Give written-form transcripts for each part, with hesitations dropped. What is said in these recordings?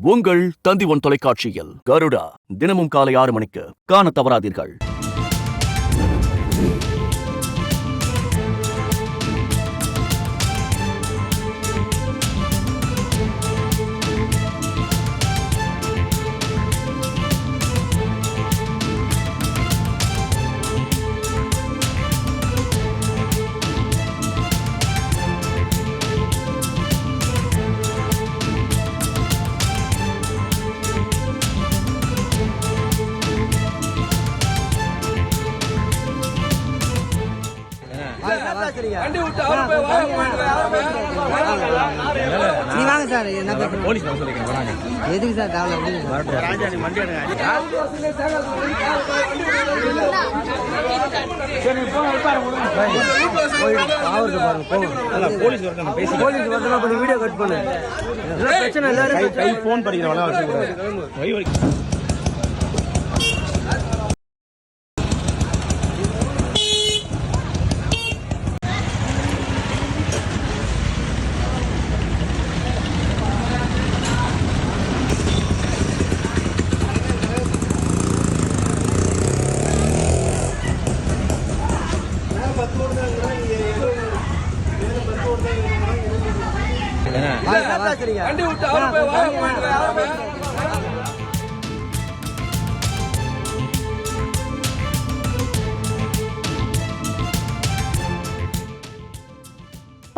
உங்கள் தந்தி ஒன் தொலைக்காட்சியில் கருடா தினமும் காலை 6 மணிக்கு காண தவறாதீர்கள். நீ வாங்க சார், என்ன போலீஸ் எதுக்கு சார் போலீஸ் வீடியோ கட் பண்ணு பிரச்சனை எல்லாரும் போன் பண்ணிக்கிறேன்.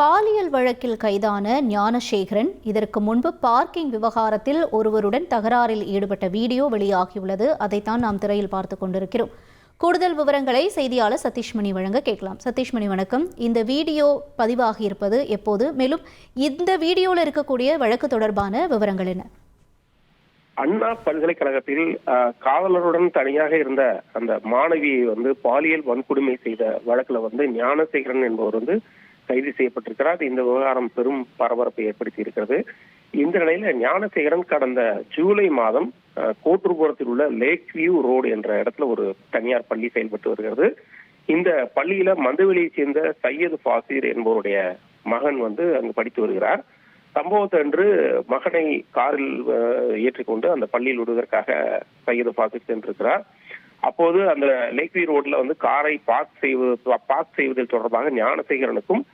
பாலியல் வழக்கில் கைதான ஞானசேகரன் இதற்கு முன்பு பார்க்கிங் விவகாரத்தில் ஒருவருடன் தகராறில் ஈடுபட்ட வீடியோ வெளியாகியுள்ளது. அதைத்தான் நாம் திரையில் பார்த்துக் கொண்டிருக்கிறோம். கூடுதல் விவரங்களை செய்தியாளர் சதீஷ்மணி வழங்க கேட்கலாம். சதீஷ்மணி வணக்கம். இந்த வீடியோ பதிவாகி இருப்பது எப்போது, மேலும் இந்த வீடியோவில் இருக்கக்கூடிய வழக்கு தொடர்பான விவரங்கள் என்ன? அண்ணா பல்கலைக்கழகத்தில் காவலருடன் தனியாக இருந்த அந்த மாணவியை பாலியல் வன்கொடுமை செய்த வழக்குல ஞானசேகரன் என்பவர் கைது செய்யப்பட்டிருக்கிறார். இந்த விவகாரம் பெரும் பரபரப்பை ஏற்படுத்தி இருக்கிறது. இந்த நிலையில ஞானசேகரன் கடந்த ஜூலை மாதம் கோட்டூர்புரத்தில் உள்ள லேக் வியூ ரோடு என்ற இடத்துல ஒரு தனியார் பள்ளி செயல்பட்டு வருகிறது. இந்த பள்ளியில மந்தவெளியை சேர்ந்த சையது ஃபாசிர் என்பவருடைய மகன் அங்கு படித்து வருகிறார். சம்பவத்தன்று மகனை காரில் ஏற்றிக்கொண்டு அந்த பள்ளியில் விடுவதற்காக சையது ஃபாசிர் சென்றிருக்கிறார். அப்போது அந்த லேக் வியூ ரோட்ல காரை பார்க் செய்வதில் தொடர்பாக ஞானசேகரனுக்கும்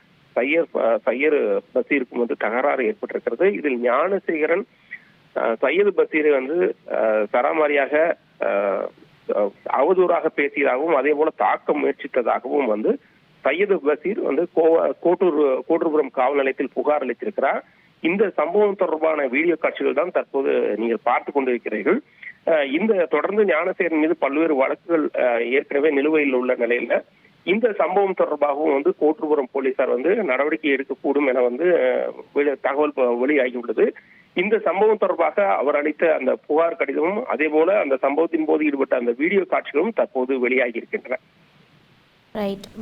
சையர் பசீருக்கும் தகராறு ஏற்பட்டிருக்கிறது. இதில் ஞானசேகரன் சையது பசீரை சராமாரியாக அவதூறாக பேசியதாகவும் அதே போல தாக்க முயற்சித்ததாகவும் சையது பசீர் கோட்டூர்புரம் காவல் நிலையத்தில் புகார் அளித்திருக்கிறார். இந்த சம்பவம் தொடர்பான வீடியோ காட்சிகள் தான் தற்போது நீங்கள் பார்த்து கொண்டிருக்கிறீர்கள். இந்த தொடர்ந்து ஞானசேகரன் மீது பல்வேறு வழக்குகள் ஏற்கனவே நிலுவையில் உள்ள நிலையில இந்த சம்பவம் தொடர்பாகவும் கோட்டூர்புரம் போலீசார் நடவடிக்கை எடுக்கக்கூடும் என தகவல் வெளியாகியுள்ளது. இந்த சம்பவம் தொடர்பாக அவர் அளித்த அந்த புகார் கடிதமும் அதே போல அந்த சம்பவத்தின் போது ஈடுபட்ட அந்த வீடியோ காட்சிகளும் தற்போது வெளியாகி இருக்கின்றன.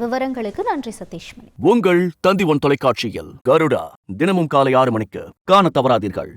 விவரங்களுக்கு நன்றி சதீஷ்மணி. உங்கள் தந்தி ஒன் தொலைக்காட்சியில் கருடா தினமும் காலை 6 மணிக்கு காண தவறாதீர்கள்.